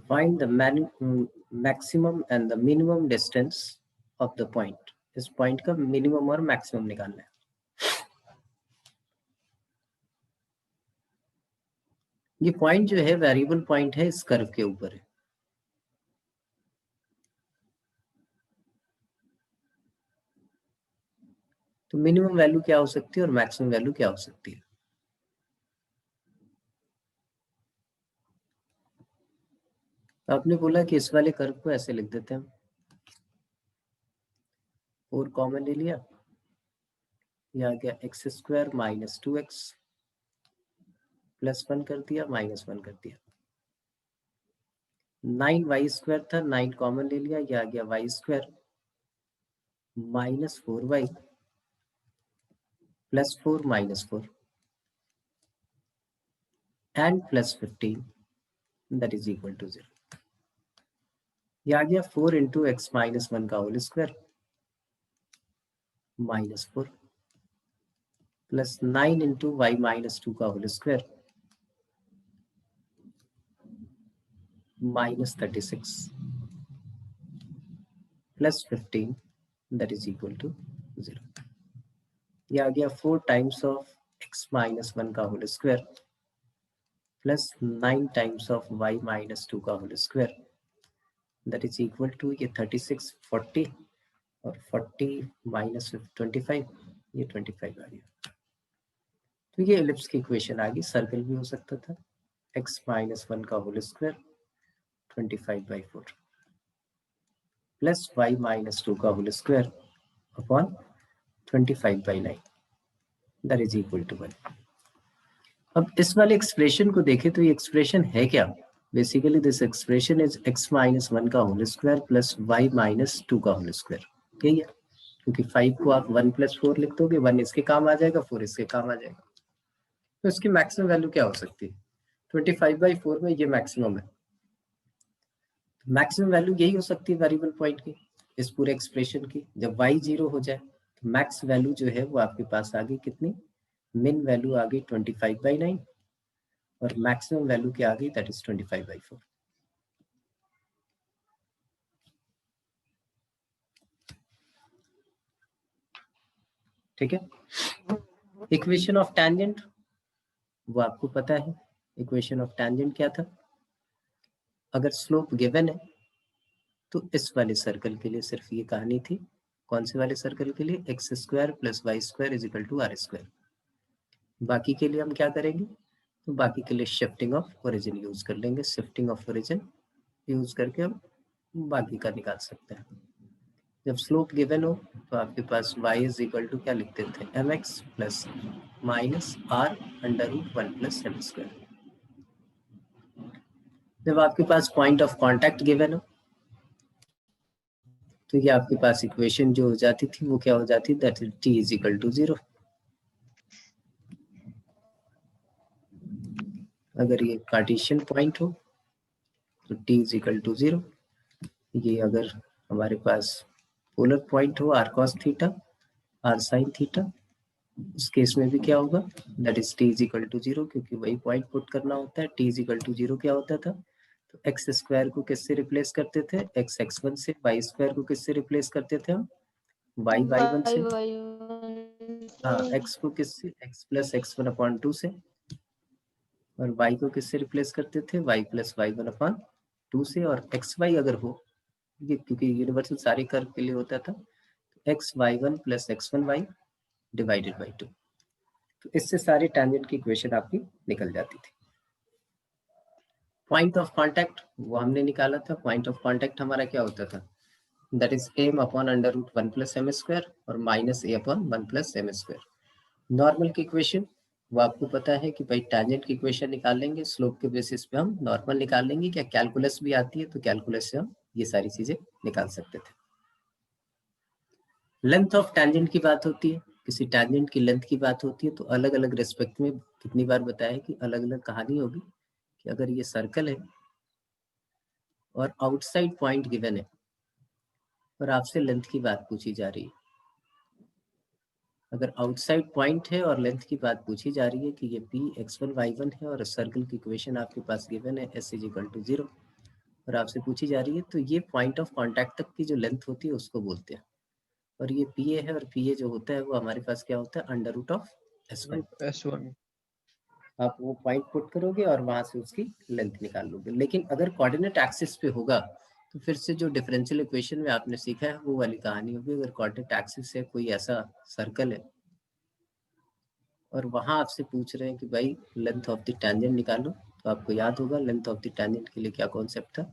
Find the maximum and the minimum distance of the point. इस पॉइंट का मिनिमम और मैक्सिमम निकालना है. ये पॉइंट जो है वेरिएबल पॉइंट है, इस कर्व के ऊपर है. तो मिनिमम वैल्यू क्या हो सकती है और मैक्सिमम वैल्यू क्या हो सकती है? आपने बोला कि इस वाले कर्व को ऐसे लिख देते हैं, 4 कॉमन ले लिया, यह आ गया x square minus 2x plus 1 कर दिया, माइनस 1 कर दिया. 9y स्क्वायर था, 9 कॉमन ले लिया, यह आ गया y square minus 4y plus 4 minus 4 and plus 15 that is equal to 0. यह आ गया 4 इंटू एक्स माइनस 1 का whole square minus 4 plus 9 into Y minus 2 का whole square minus 36 plus 15 that is equal to 0. यह आ गया 4 टाइम्स ऑफ एक्स माइनस 1 का whole square plus 9 times of Y minus 2 का whole square that is equal to, ये 36 40 और 40 माइनस 25, ये 25 आ गया. तो ये एलिप्स की इक्वेशन आ गई. सर्कल भी हो सकता था, x माइनस 1 का whole square 25/4 plus y minus 2 का whole square upon 25/9 that is equal to 1. अब इस वाले एक्सप्रेशन को देखें तो ये एक्सप्रेशन है क्या? Basically this expression is x minus 1 का whole square plus y minus 2 का होल स्क्वायर. यही है, क्योंकि 5 को आप 1 प्लस 4 लिख दोगे, 1 इसके काम आ जाएगा, 4 इसके काम आ जाएगा. तो इसकी मैक्सिमम वैल्यू क्या हो सकती है? 25/4 में ये मैक्सिमम है. मैक्सिमम वैल्यू यही हो सकती है वेरिएबल पॉइंट की, इस पूरे एक्सप्रेशन की. जब y 0 हो जाए तो मैक्स वैल्यू जो है वो आपके पास आ गई कितनी? मिन वैल्यू आ गई 25/9 और मैक्सिमम वैल्यू क्या आ गई? That is 25/4. ठीक है. इक्वेशन ऑफ टेंजेंट वो आपको पता है. इक्वेशन ऑफ टेंजेंट क्या था? अगर स्लोप गिवन है तो इस वाले सर्कल के लिए सिर्फ ये कहानी थी. कौन से वाले सर्कल के लिए? X square plus Y square is equal to R square. बाकी के लिए हम क्या करेंगे? तो बाकी के लिए शिफ्टिंग ऑफ ओरिजिन यूज कर लेंगे. शिफ्टिंग ऑफ ओरिजिन यूज करके हम बाकी का निकाल सकते हैं. जब स्लोप गिवन हो तो आपके पास y इज इक्वल टू क्या लिखते थे? mx plus minus r under root 1 plus m square. जब आपके पास पॉइंट ऑफ कांटेक्ट गिवन हो तो ये आपके पास इक्वेशन जो हो जाती थी वो क्या हो जाती? That is t is equal to 0. अगर ये कार्टेशियन पॉइंट हो तो t इज इक्वल टू 0. ये अगर हमारे पास पोलर पॉइंट हो R cos theta, R sine theta, उस केस में भी क्या होगा, that is T is equal to 0, क्योंकि वही पॉइंट पुट करना होता है। टी इज इक्वल टू 0 क्या होता था, तो एक्स स्क्वायर को किससे रिप्लेस करते थे, एक्स x1 से, वाई स्क्वायर को किससे रिप्लेस करते थे हम, वाई y1 से, हाँ x को किससे, x प्लस x1 अपॉन 2 से, और y को किससे रिप्लेस करते थे, y प्लस y1 अपॉन 2 से, और एक्स वाई अगर हो, ये क्योंकि यूनिवर्सल सारे कर्व के लिए होता था, तो x y1 plus x1 y divided by 2। तो इससे सारी टेंजेंट की इक्वेशन आपकी निकल जाती थी। पॉइंट ऑफ कांटेक्ट वो हमने निकाला था। पॉइंट ऑफ कांटेक्ट हमारा क्या होता था, that is m upon under root 1 plus m square और minus a upon 1 plus m square. Normal की इक्वेशन वो आपको पता है कि भाई टेंजेंट की इक्वेशन निकाल लेंगे, स्लोप के बेसिस पे हम नॉर्मल निकाल लेंगे। क्या कैलकुलस भी आती है, तो कैलकुलस से हम ये सारी चीजें निकाल सकते थे। लेंथ ऑफ टेंजेंट की बात होती है, किसी टेंजेंट की लेंथ की बात होती है, तो अलग अलग रेस्पेक्ट में कितनी बार बताया कि अलग अलग कहानी होगी कि अगर ये सर्कल है और आउटसाइड पॉइंट गिवन है और आपसे लेंथ की बात पूछी जा रही है, अगर आउटसाइड पॉइंट है और लेंथ की बात पूछी जा रही है कि ये p x1 y1 है और सर्कल की इक्वेशन आपके पास गिवन है s इज इक्वल टू 0 और आपसे पूछी जा रही है, तो ये पॉइंट ऑफ कांटेक्ट तक की जो लेंथ होती है उसको बोलते हैं। और ये pa है, और pa जो होता है वो हमारे पास क्या होता है, under root of s1। S1 आप वो पॉइंट पुट करोगे और वहां से उसकी लेंथ निकाल लोगे। लेकिन अगर कोऑर्डिनेट एक्सिस पे होगा तो फिर से जो डिफरेंशियल इक्वेशन में आपने सीखा है वो वाली कहानी होगी। अगर कोऑर्डिनेट एक्सिस से कोई ऐसा सर्कल है और वहां आपसे पूछ रहे हैं कि भाई लेंथ ऑफ द टेंजेंट निकालो, तो आपको याद होगा लेंथ ऑफ द टेंजेंट के लिए क्या कॉन्सेप्ट था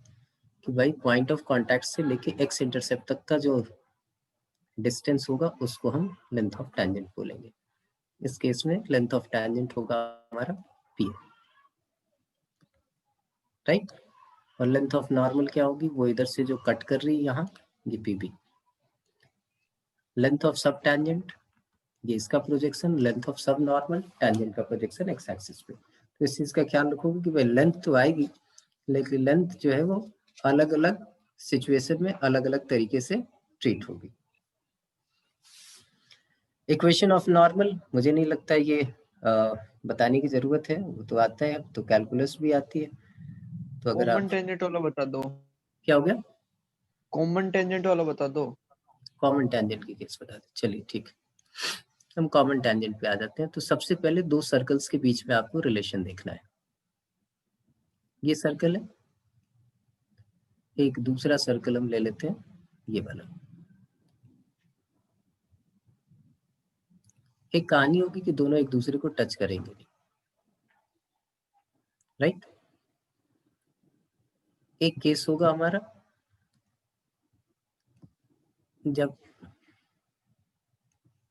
कि भाई पॉइंट ऑफ कांटेक्ट से लेके एक्स इंटरसेप्ट तक का जो डिस्टेंस होगा उसको हम लेंथ ऑफ टेंजेंट बोलेंगे। इस केस में लेंथ ऑफ टेंजेंट होगा हमारा पी, राइट। और लेंथ ऑफ नॉर्मल क्या होगी, वो इधर से जो कट कर रही है यहाँ, ये पी बी। लेंथ ऑफ सब टेंजेंट ये इसका प्रोजेक्शन, लेंथ ऑफ सब नॉर्मल टेंजेंट का प्रोजेक्शन एक्स एक्सिस पे। तो इस चीज का ख्याल रखोगे कि भाई लेंथ तो आएगी, लेकिन लेंथ जो है वो अलग अलग सिचुएशन में अलग अलग तरीके से ट्रीट होगी। इक्वेशन ऑफ नॉर्मल मुझे नहीं लगता ये बताने की जरूरत है, वो तो आता है, अब तो कैलकुलस भी आती है। तो अगर कॉमन आप, टेंजेंट वाला बता दो, क्या हो गया, कॉमन टेंजेंट वाला बता दो। कॉमन टेंजेंट की केस बता दें, चलिए ठीक है। हम कॉमन टेंजेंट पे आ जाते हैं। तो सबसे पहले दो सर्कल्स के बीच में आपको रिलेशन देखना है। ये सर्कल है, एक दूसरा सर्कल हम ले लेते हैं ये वाला। एक कहानी होगी कि दोनों एक दूसरे को टच करेंगे, राइट। एक केस होगा हमारा जब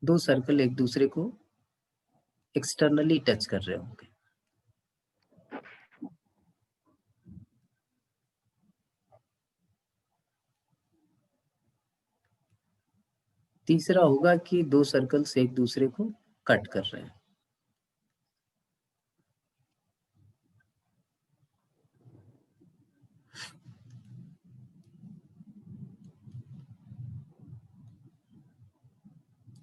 दो सर्कल एक दूसरे को एक्सटर्नली टच कर रहे होंगे। तीसरा होगा कि दो सर्कल्स एक दूसरे को कट कर रहे हैं।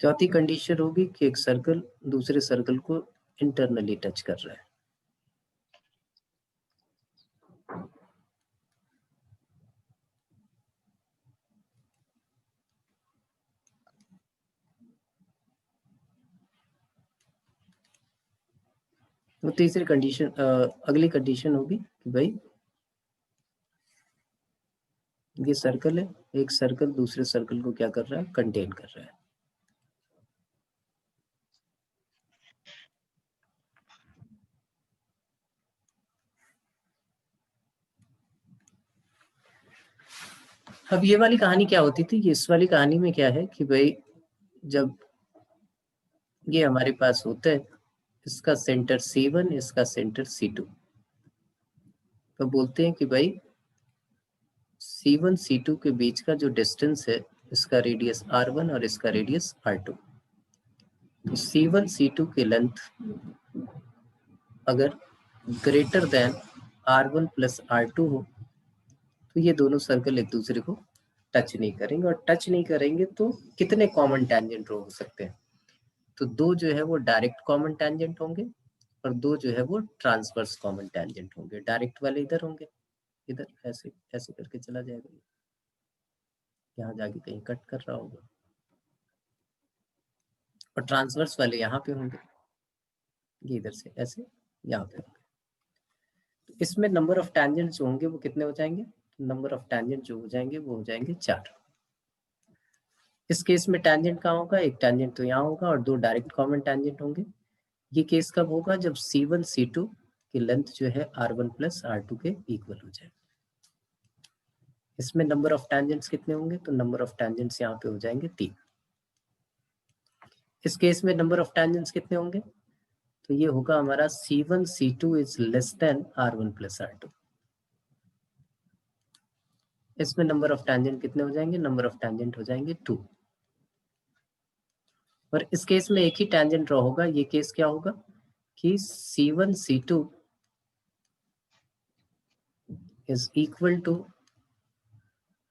चौथी कंडीशन होगी कि एक सर्कल दूसरे सर्कल को इंटरनली टच कर रहा है। तो तीसरी कंडीशन, अगली कंडीशन होगी कि भाई ये सर्कल है, एक सर्कल दूसरे सर्कल को क्या कर रहा है, कंटेन कर रहा है। अब ये वाली कहानी क्या होती थी, इस वाली कहानी में क्या है कि भाई जब ये हमारे पास होता है, इसका सेंटर C1, इसका सेंटर C2, तो बोलते हैं कि भाई C1 C2 के बीच का जो डिस्टेंस है, इसका रेडियस R1 और इसका रेडियस R2। तो C1 C2 की लेंथ अगर greater than R1 plus R2 हो, तो ये दोनों सर्कल एक दूसरे को टच नहीं करेंगे, और टच नहीं करेंगे तो कितने कॉमन टेंजेंट रो हो सकते हैं? तो दो जो है वो डायरेक्ट कॉमन टेंजेंट होंगे और दो जो है वो ट्रांसवर्स कॉमन टेंजेंट होंगे। डायरेक्ट वाले इधर होंगे, इधर ऐसे ऐसे करके चला जाएगा, यहाँ जाके कहीं कट कर रहा होगा, और ट्रांसवर्स वाले यहाँ पे होंगे, ये इधर से ऐसे यहाँ पे होंगे। तो इसमें नंबर ऑफ टेंजेंट जो होंगे वो कितने हो जाएंगे? नंबर ऑफ टेंजेंट जो हो जाएंगे वो हो जाएंगे 4। इस केस में टेंजेंट कहाँ होगा? एक टेंजेंट तो यहाँ होगा और दो डायरेक्ट कॉमन टेंजेंट होंगे। ये केस कब होगा? जब C1 C2 की लेंथ जो है R1 प्लस R2 के इक्वल हो जाए। इसमें नंबर ऑफ टेंजेंट्स कितने होंगे? तो नंबर ऑफ टेंजेंट्स यहाँ पे हो जाएंगे 3। इस केस में नंबर ऑफ टेंजेंट्स कितने होंगे? तो ये होगा हमारा C1 C2 is less than R1 plus R2। इसमें नंबर ऑफ टेंजेंट कितने हो जाएंगे? नंबर ऑफ टेंजेंट हो जाएंगे 2। और इस केस में एक ही टेंजेंट ड्रॉ होगा। ये केस क्या होगा कि C1 C2 is equal to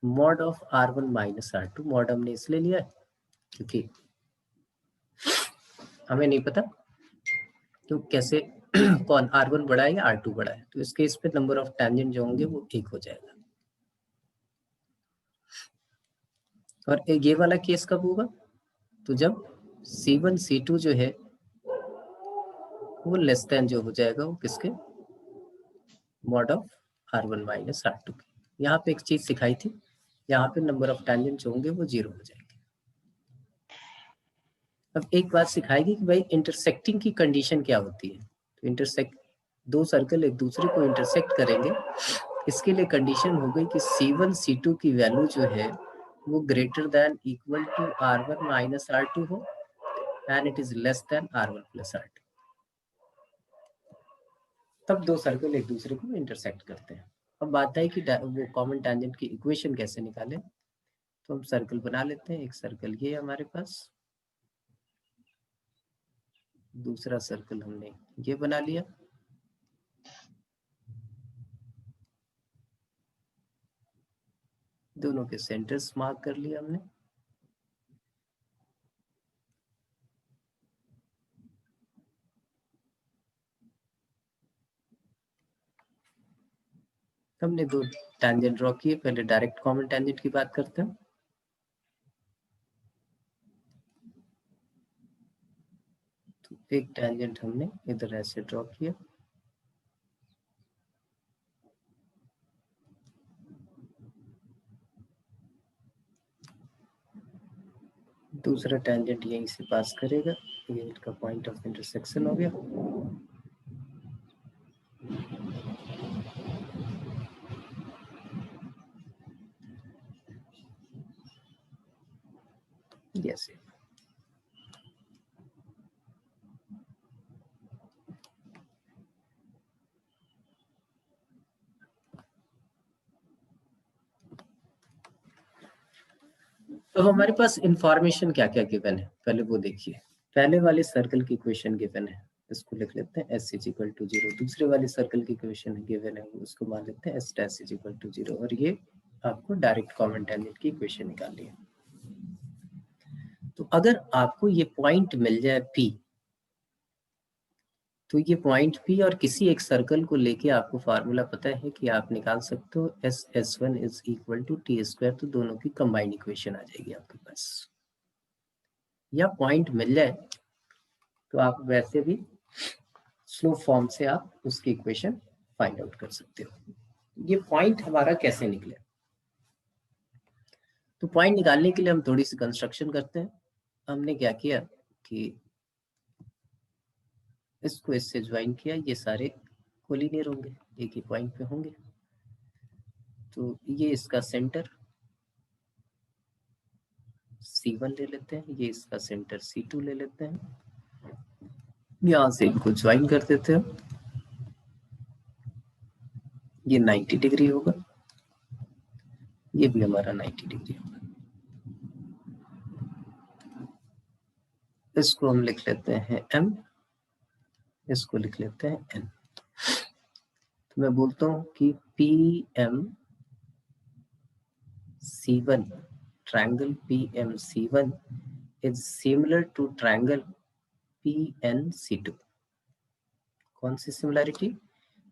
mod of R1 minus R2। mod हमने इसलिए लिया है क्योंकि हमें नहीं पता तो कैसे कौन R1 बड़ा है या R2 बड़ा है। तो इस केस पे नंबर ऑफ टेंजेंट जो होंगे वो 1 हो जाएगा। और ये वाला केस कब होगा? तो जब C1 C2 जो है वो लेस देन जो हो जाएगा वो किसके? mod of R1 minus R2 की। यहाँ पे एक चीज सिखाई थी, यहाँ पे नंबर ऑफ टेंजेंट जो होंगे वो 0 हो जाएंगे। अब एक बात सिखाएगी कि भाई इंटरसेक्टिंग की कंडीशन क्या होती है। तो इंटरसेक्ट, दो सर्कल एक दूसरे को इंटरसेक्ट करेंगे, इसके लिए कंडीशन हो गई कि C1 C2 की वैल्यू जो है वो greater than equal to R1 minus R2 हो and it is less than R1 plus R2। तब दो सर्कल एक दूसरे को इंटरसेक्ट करते हैं। अब बात है कि वो कॉमन टेंजेंट की इक्वेशन कैसे निकालें। तो हम सर्कल बना लेते हैं। एक सर्कल ये हमारे पास, दूसरा सर्कल हमने ये बना लिया। दोनों के सेंटर्स मार्क कर लिया हमने। हमने दो टेंजेंट ड्रॉ किए। पहले डायरेक्ट कॉमन टेंजेंट की बात करते हैं। तो एक टेंजेंट हमने इधर ऐसे ड्रॉ किया, दूसरा टेंजेंट यहीं से पास करेगा, ये इसका पॉइंट ऑफ इंटरसेक्शन हो गया। जैसे तो हमारे पास इंफॉर्मेशन क्या क्या गिवन है पहले वो देखिए। पहले वाले सर्कल की इक्वेशन गिवन है, इसको लिख लेते हैं S इज इक्वल टू 0। दूसरे वाले सर्कल की इक्वेशन गिवन है, उसको मान लेते हैं S dash is equal to 0। और ये आपको डायरेक्ट कॉमन टेंजेंट की इक्वेशन निकालनी है। तो अगर आपको ये पॉइंट मिल जाए P, तो ये पॉइंट P और किसी एक सर्कल को लेके आपको फार्मूला पता है कि आप निकाल सकते हो S1 is equal to T square. तो दोनों की कंबाइंड इक्वेशन आ जाएगी आपके पास। या पॉइंट मिल जाए तो आप वैसे भी स्लो फॉर्म से आप उसकी इक्वेशन फाइंड आउट कर सकते हो। ये पॉइंट हमारा कैसे निकले? तो पॉइंट निकालने के लिए हम थोड़ी सी कंस्ट्रक्शन करते हैं। हमने क्या किया कि इसको इससे ज्वाइन किया, ये सारे कोलिनियर होंगे, एक ही पॉइंट पे होंगे। तो ये इसका सेंटर C1 ले लेते हैं, ये इसका सेंटर C2 ले लेते हैं, यहां से इनको ज्वाइन कर देते हैं। ये 90 डिग्री होगा, ये भी हमारा 90 डिग्री होगा। इसको हम लिख लेते हैं M, इसको लिख लेते हैं N। तो मैं बोलता हूं कि PM C1, triangle PMC1 is similar to triangle PNC2. कौन सी सिमिलैरिटी?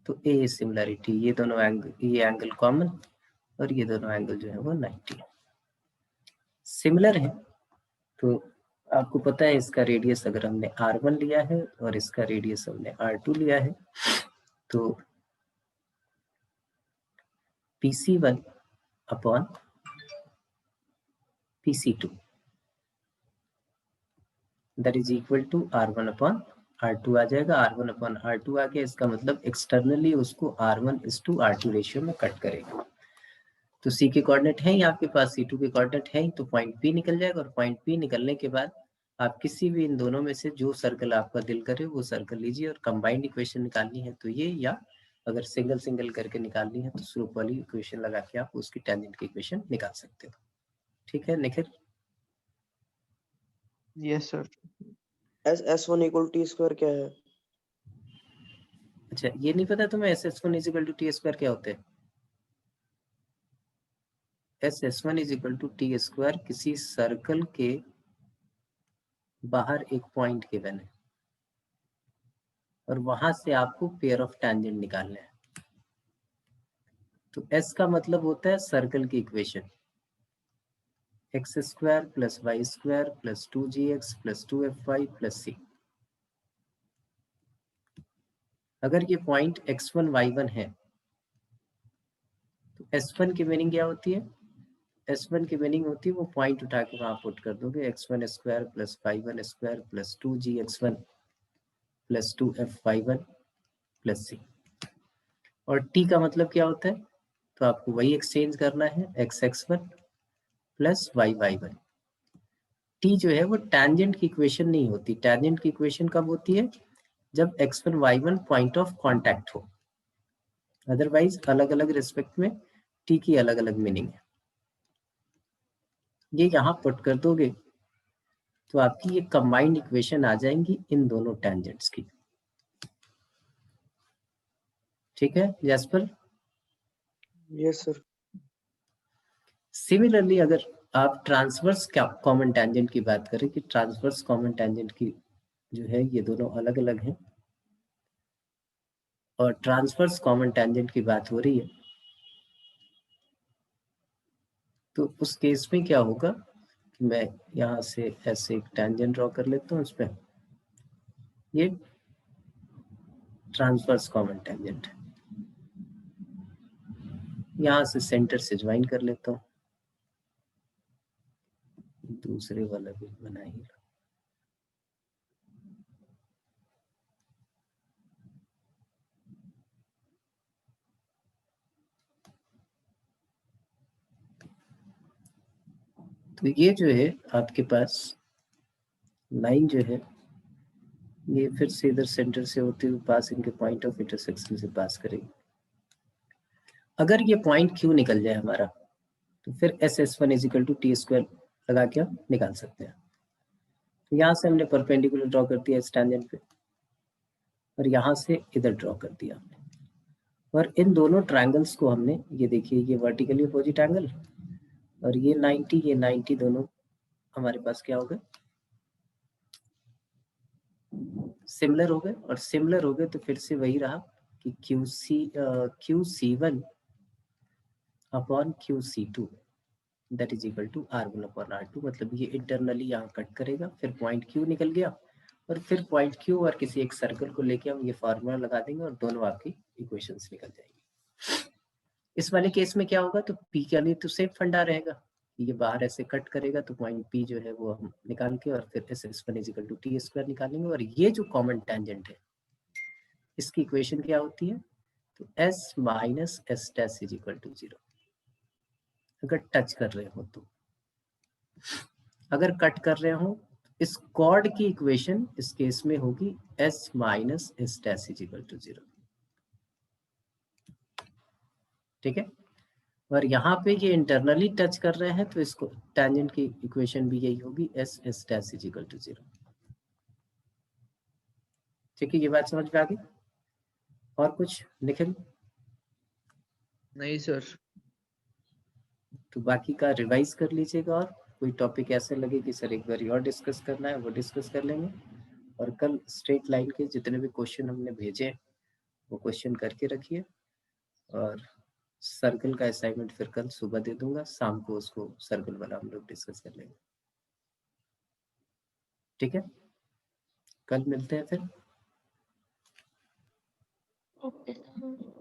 तो ए सिमिलैरिटी, ये दोनों एंगल, ये एंगल कॉमन और ये दोनों एंगल जो है वो 90 सिमिलर है। तो आपको पता है इसका रेडियस अगर हमने R1 लिया है और इसका रेडियस हमने R2 लिया है, तो PC1 upon PC2 that is equal to R1 upon R2 आ जाएगा। R1 अपॉन R2 आ गया, इसका मतलब एक्सटर्नली उसको R1:R2 रेशियो में कट करेगा। तो C के कोऑर्डिनेट है ही आपके पास, C2 के कोऑर्डिनेट है ही, तो पॉइंट P निकल जाएगा। और पॉइंट P निकलने के बाद आप किसी भी इन दोनों में से जो सर्कल आपका दिल करे वो सर्कल लीजिए और कंबाइंड इक्वेशन निकालनी है तो ये, या अगर सिंगल सिंगल करके निकालनी है तो स्लोप वाली इक्वेशन लगा के आप उसकी टेंजेंट की इक्वेशन निकाल सकते हो। ठीक है Nikhil? Yes sir. S1 = T² क्या है? अच्छा, ये नहीं पता तुम्हें SS1 = T² क्या होता है? SS1 = T² किसी सर्कल के बाहर एक पॉइंट गिवन है और वहां से आपको पेयर ऑफ टेंजेंट निकालना है। तो S का मतलब होता है सर्कल की equation, x² + y² + 2gx + 2fy + c। अगर ये पॉइंट x1 y1 है तो S1 की मीनिंग क्या होती है? S1 की मीनिंग होती है वो पॉइंट उठा के वहां पुट कर दोगे, x1² + y1² + 2gx1 + 2fy1 + c। और t का मतलब क्या होता है? तो आपको वही एक्सचेंज करना है, xx1 + yy1। t जो है वो टेंजेंट की इक्वेशन नहीं होती। टेंजेंट की इक्वेशन कब होती है? जब x1 y1 point of contact हो, अदरवाइज अलग अलग रिस्पेक्ट में t की अलग अलग मीनिंग है। ये यहाँ पुट कर दोगे तो आपकी ये कंबाइंड इक्वेशन आ जाएंगी इन दोनों टेंजेंट्स की। ठीक है जैस्पर? Yes sir. सिमिलरली अगर आप ट्रांसवर्स कॉमन टेंजेंट की बात करें कि ट्रांसवर्स कॉमन टेंजेंट की जो है ये दोनों अलग अलग हैं और ट्रांसवर्स कॉमन टेंजेंट की बात हो रही है, तो उस केस में क्या होगा कि मैं यहाँ से ऐसे एक टेंजेंट ड्रॉ कर लेता हूँ, इस पे ये ट्रांसवर्स कॉमन टेंजेंट है, यहाँ से सेंटर से ज्वाइन कर लेता हूँ, दूसरे वाला भी बना ही। तो ये जो है आपके पास लाइन जो है ये फिर से इधर सेंटर से होते हुए पास इनके पॉइंट ऑफ इंटरसेक्शन से पास करेगी। अगर ये पॉइंट Q निकल जाए हमारा तो फिर SS1 = T² लगा के हम निकाल सकते हैं। तो यहाँ से हमने परपेंडिकुलर ड्रॉ कर दिया इस टेंजेंट पे और यहाँ से इधर ड्रॉ कर दिया हमने, और इन दोनों ट्रायंगल्स को हमने, ये देखिए ये वर्टिकली अपोजिट एंगल और ये 90 दोनों हमारे पास क्या हो गए? सिमिलर हो गए। और सिमिलर हो गए तो फिर से वही रहा कि QC1 upon QC2 that is equal to R1 upon R2। मतलब ये इंटरनली यहाँ कट करेगा, फिर पॉइंट Q निकल गया और फिर पॉइंट Q और किसी एक सर्कल को लेके हम ये फार्मूला लगा देंगे और दोनों आपकी इक्वेशंस निकल जाएंगी। इस वाले केस में क्या होगा? तो P के लिए तो सेम फंडा रहेगा, ये बाहर ऐसे कट करेगा तो पॉइंट P जो है वो हम निकाल के और फिर SS1 = T² निकालेंगे। और ये जो कॉमन टेंजेंट है इसकी इक्वेशन क्या होती है? तो S - S' = 0 अगर टच कर रहे हो तो। अगर कट कर रहे हो इस कॉर्ड की इक्वेशन इस केस में होगी S - S' = 0। ठीक है? और यहाँ पे ये इंटरनली टच कर रहे हैं तो इसको टेंजेंट की इक्वेशन भी यही होगी S = 0। ठीक है, ये बात समझ में आ गई? और कुछ निखिल? नहीं सर। तो बाकी का रिवाइज कर लीजिएगा, और कोई टॉपिक ऐसे लगे कि सर एक बार और डिस्कस करना है वो डिस्कस कर लेंगे। और कल स्ट्रेट लाइन के जितने भी क्वेश्चन हमने भेजे वो क्वेश्चन करके रखिए, और सर्कल का असाइनमेंट फिर कल सुबह दे दूंगा, शाम को उसको सर्कल वाला हम लोग डिस्कस कर लेंगे। ठीक है, कल मिलते हैं फिर। Okay sir.